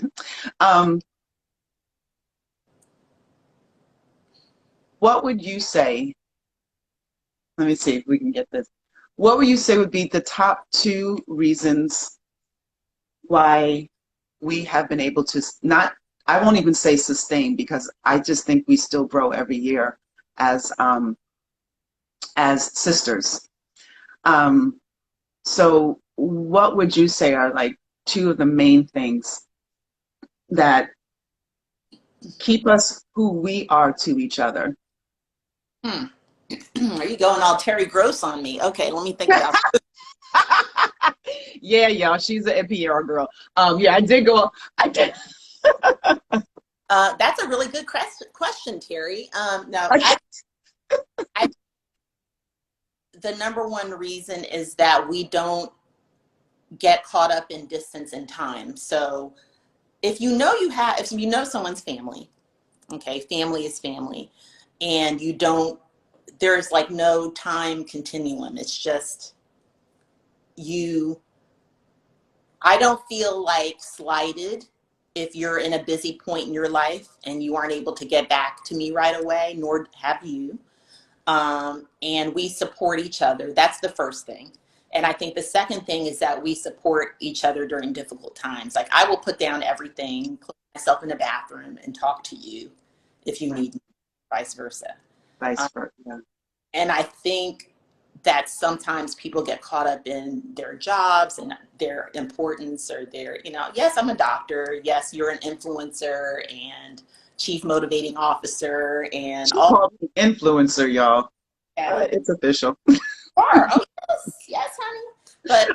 What would you say? Let me see if we can get this. What would you say would be the top 2 reasons why we have been able to not, I won't even say sustain, because I just think we still grow every year as sisters. So what would you say are like 2 of the main things that keep us who we are to each other? Are you going all Terry Gross on me? Okay, let me think about that. Yeah, y'all, she's an NPR girl. Yeah, I did. That's a really good question, Terry. No, the number one reason is that we don't get caught up in distance and time. So if you know someone's family, okay, family is family, and there's like no time continuum. It's just you. I don't feel like slighted if you're in a busy point in your life and you aren't able to get back to me right away, nor have you. And we support each other. That's the first thing. And I think the second thing is that we support each other during difficult times. Like I will put down everything, close myself in the bathroom and talk to you if you need me, vice versa. Vice versa. And I think that sometimes people get caught up in their jobs and their importance or yes, I'm a doctor. Yes, you're an influencer and chief motivating officer and She all. called me influencer, y'all. Yeah. It's official. Oh, yes, honey. But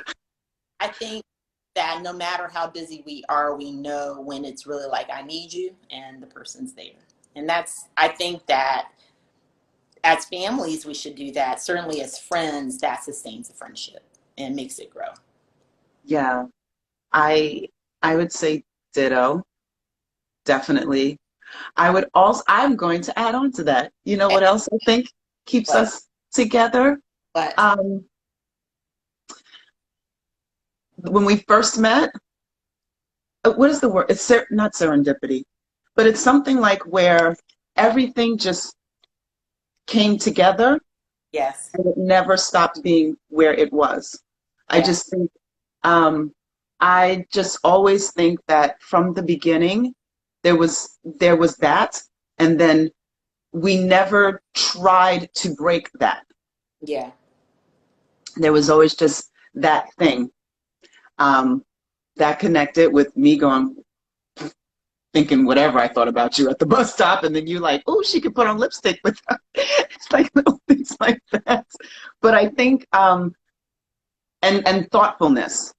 I think that no matter how busy we are, we know when it's really like, I need you, and the person's there. And I think that as families, we should do that. Certainly as friends, that sustains a friendship and makes it grow. Yeah, I would say ditto, definitely. I'm going to add on to that. You know what else I think keeps us together? But when we first met, what is the word? It's not serendipity, but it's something like where everything just came together. yes, And it never stopped being where it was. Yeah. I just think, I just always think that from the beginning, there was that, and then we never tried to break that. Yeah. There was always just that thing that connected with me going, thinking whatever I thought about you at the bus stop, and then you like, oh, she could put on lipstick with her. It's like little things like that. But I think, and thoughtfulness.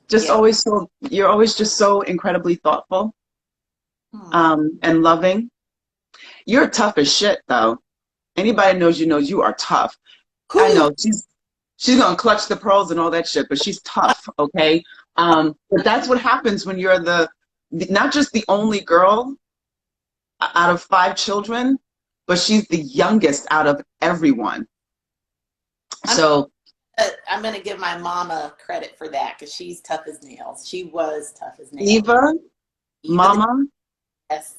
Just always you're always just so incredibly thoughtful, and loving. You're tough as shit, though. Anybody knows you are tough. Cool. I know she's gonna clutch the pearls and all that shit, but she's tough, okay? But that's what happens when you're not just the only girl out of 5 children, but she's the youngest out of everyone. So I'm going to give my mama credit for that because she's tough as nails. She was tough as nails. Eva mama, yes,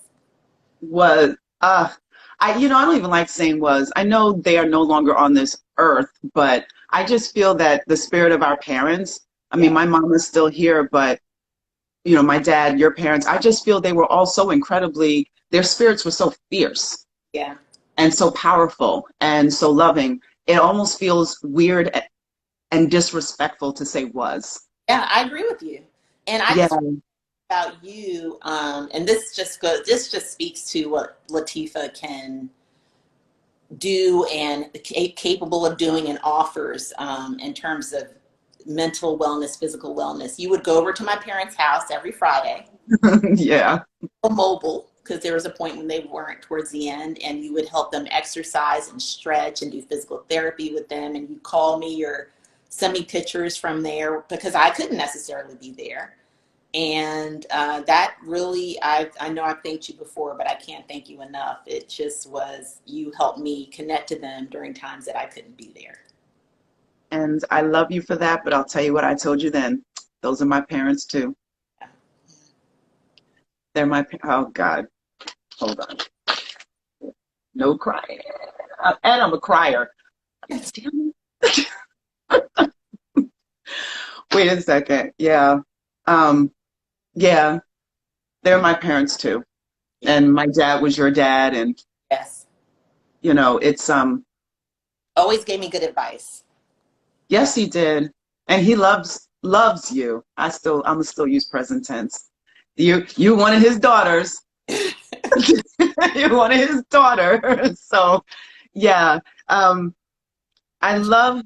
was I don't even like saying was. I know they are no longer on this earth, but I just feel that the spirit of our parents, I mean, my mom is still here, but my dad, your parents, I just feel they were all so incredibly, their spirits were so fierce. Yeah. And so powerful and so loving. It almost feels weird and disrespectful to say was. Yeah, I agree with you. And I just about you, and this just speaks to what Latifah can do and capable of doing and offers in terms of mental wellness, physical wellness. You would go over to my parents' house every Friday, Yeah. mobile, because there was a point when they weren't towards the end, and you would help them exercise and stretch and do physical therapy with them. And you call me or send me pictures from there because I couldn't necessarily be there. And that really, I know I've thanked you before, but I can't thank you enough. It just was, you helped me connect to them during times that I couldn't be there. And I love you for that, but I'll tell you what I told you then. Those are my parents too. They're my, oh God, hold on. No crying. And I'm a crier. Damn it. Wait a second. Yeah. Yeah, they're my parents too. And my dad was your dad, and Yes. it's Always gave me good advice. yes, he did. And he loves you. I'm still use present tense. You one of his daughters. You're one of his daughters. So yeah. I love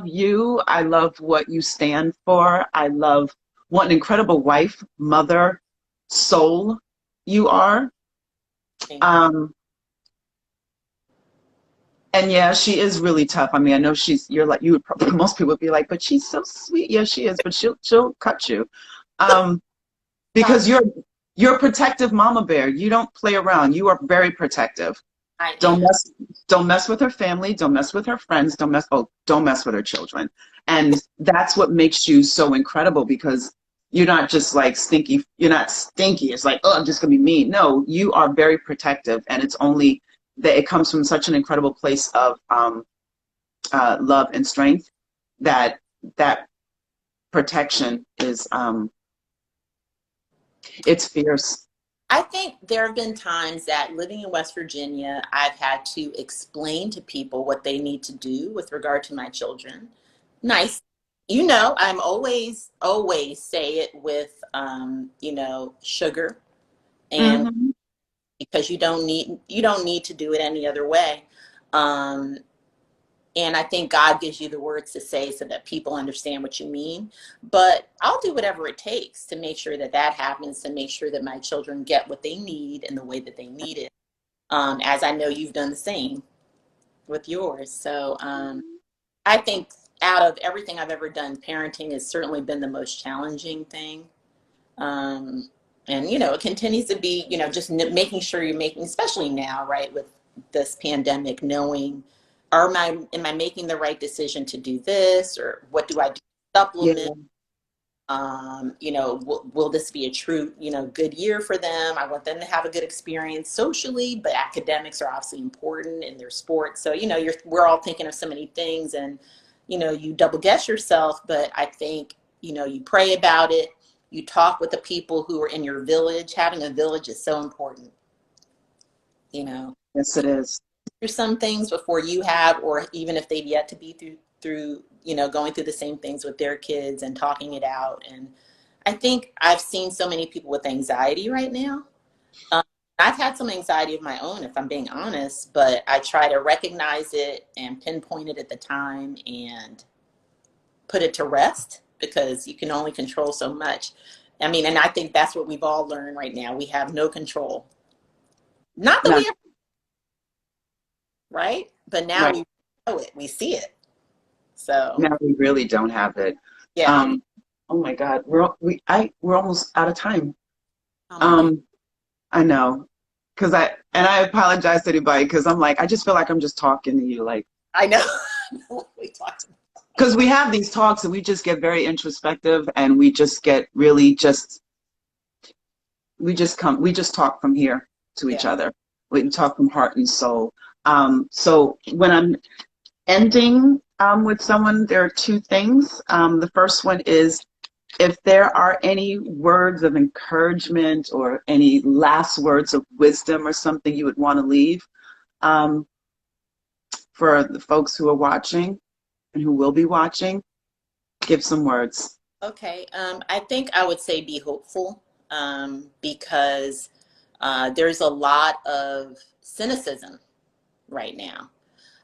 you. I love what you stand for. I love what an incredible wife, mother, soul you are. Thank you. And yeah, she is really tough. I mean, I know you're like, you would probably, most people would be like, but she's so sweet. Yeah, she is, but she'll cut you. Because you're a protective mama bear. You don't play around. You are very protective. I Don't am. mess with her family, don't mess with her friends, don't mess with her children. And that's what makes you so incredible, because you're not just like stinky, you're not stinky. It's like, oh, I'm just gonna be mean. No, you are very protective, and it's only that it comes from such an incredible place of love and strength, that protection is it's fierce. I think there have been times that living in West Virginia, I've had to explain to people what they need to do with regard to my children. Nice. I'm always say it with, sugar, and Hmm. because you don't need to do it any other way. Um, and I think God gives you the words to say so that people understand what you mean. But I'll do whatever it takes to make sure that that happens, to make sure that my children get what they need in the way that they need it. As I know you've done the same with yours. So I think out of everything I've ever done, parenting has certainly been the most challenging thing. Um, and it continues to be, just making sure you're making, especially now, right, with this pandemic, knowing, am I making the right decision to do this, or what do I do to Yeah. supplement? Will this be a true, good year for them? I want them to have a good experience socially, but academics are obviously important in their sports. So, we're all thinking of so many things, and, you double guess yourself, but I think, you pray about it. You talk with the people who are in your village. Having a village is so important, you know. Yes, it is. Through some things before you have, or even if they've yet to be through going through the same things with their kids and talking it out. And I think I've seen so many people with anxiety right now. um, I've had some anxiety of my own, if I'm being honest, but I try to recognize it and pinpoint it at the time and put it to rest, because you can only control so much. I mean, and I think that's what we've all learned right now. We have no control. Not that No, we ever, right? But now right. we know it, we see it. So, Now we really don't have it. yeah. Um, oh my God, we're almost out of time. Oh my God. Um, I know, I apologize to anybody, because I'm like, I just feel like I'm just talking to you, like, I know. We talked. because we have these talks and we just get very introspective, and we just get really we just talk from here to each Yeah. other. We can talk from heart and soul. So when I'm ending with someone, there are two things. The first one is, if there are any words of encouragement or any last words of wisdom or something you would want to leave um, for the folks who are watching and who will be watching, give some words. Okay. I think I would say be hopeful, because there's a lot of cynicism right now.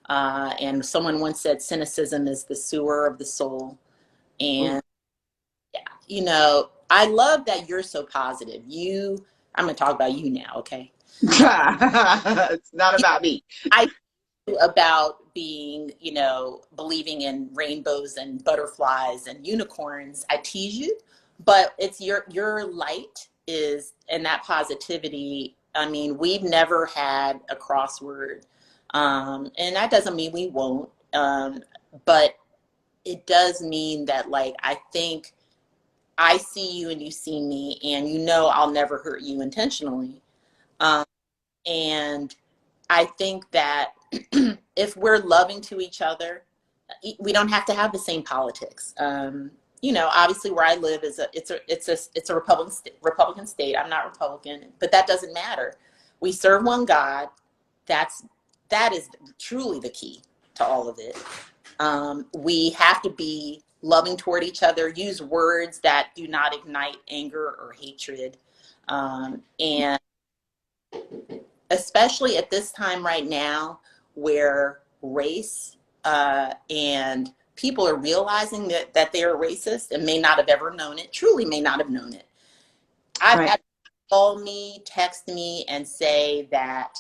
And someone once said cynicism is the sewer of the soul. And yeah, you know, I love that you're so positive. I'm going to talk about you now, okay? It's not about me. I about being, you know, believing in rainbows and butterflies and unicorns. I tease you, but it's your light is, and that positivity. I mean, we've never had a crossword, and that doesn't mean we won't, but it does mean that, like, I think I see you and you see me, and you know I'll never hurt you intentionally. And I think that if we're loving to each other, we don't have to have the same politics. You know, obviously where I live is it's a Republican state. I'm not Republican, but that doesn't matter. We serve one God. That is truly the key to all of it. We have to be loving toward each other, use words that do not ignite anger or hatred. And especially at this time right now where race and people are realizing that they are racist and may not have ever known it, truly may not have known it. I've had people call me, text me, and say that,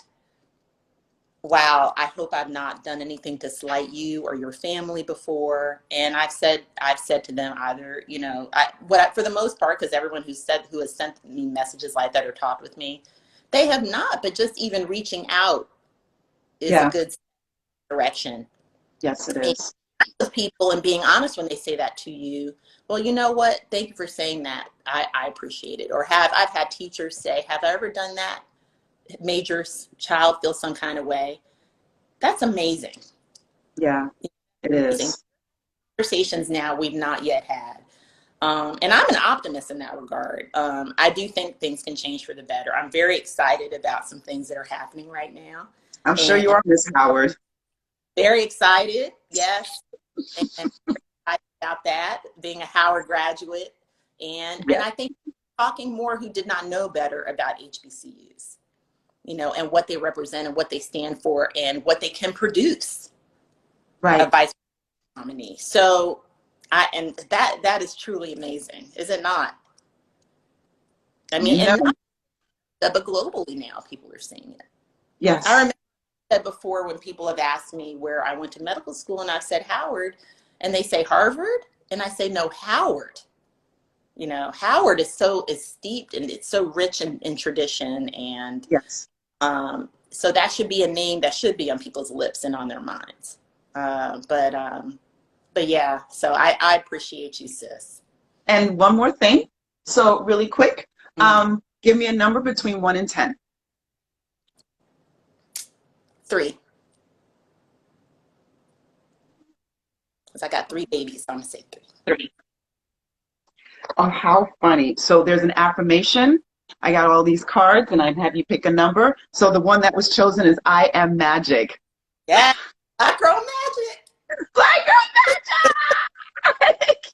wow, I hope I've not done anything to slight you or your family before. And I've said to them either, you know, for the most part, because everyone who has sent me messages like that or talked with me, they have not, but just even reaching out is a good direction. Yes, it is. And people and being honest when they say that to you, well, you know what? Thank you for saying that. I appreciate it. Or I've had teachers say, have I ever done that? Made your child feel some kind of way? That's amazing. Yeah, it is. Conversations now we've not yet had. And I'm an optimist in that regard. I do think things can change for the better. I'm very excited about some things that are happening right now. I'm sure you are, Miss Howard. Very excited, yes. And excited about that, being a Howard graduate. And I think talking more who did not know better about HBCUs, you know, and what they represent and what they stand for and what they can produce. Right. A vice nominee. So and that is truly amazing, is it not? I mean, but globally now people are seeing it. Yes. I remember I said before when people have asked me where I went to medical school and I've said Howard and they say Harvard and I say no, Howard. You know, Howard is steeped and it's so rich in tradition and yes. So that should be a name that should be on people's lips and on their minds. But yeah, so I appreciate you, sis. And one more thing. So really quick, give me a number between 1 and 10. 3. Because I got 3 babies, so I'm going to say 3. Oh, how funny. So there's an affirmation. I got all these cards and I'd have you pick a number. So the one that was chosen is I am magic. Yeah, Black Girl Magic. Black Girl Magic!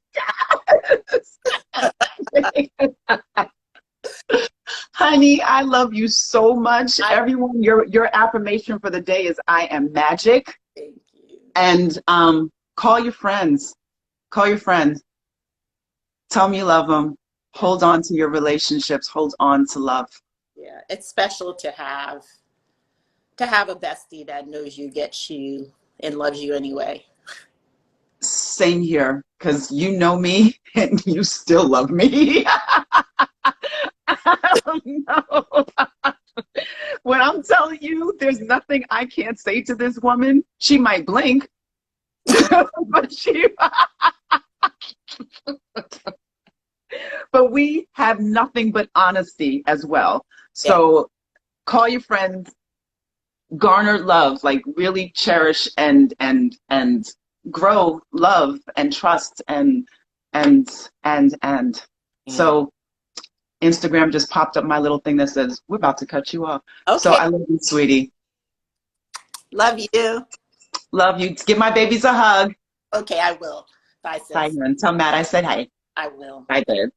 Honey, I love you so much. Everyone, your affirmation for the day is I am magic. Thank you. And call your friends. Call your friends. Tell them you love them. Hold on to your relationships. Hold on to love. Yeah, it's special to have a bestie that knows you, gets you, and loves you anyway. Same here, because you know me and you still love me. I don't know. When I'm telling you there's nothing I can't say to this woman, she might blink, but but we have nothing but honesty as well. So call your friends, garner love, like really cherish and grow love and trust and so Instagram just popped up my little thing that says we're about to cut you off. Okay. So I love you, sweetie. Love you. Love you. Give my babies a hug. Okay, I will. Bye, sis. Bye, man. Tell Matt I said hi. I will. Bye, babe.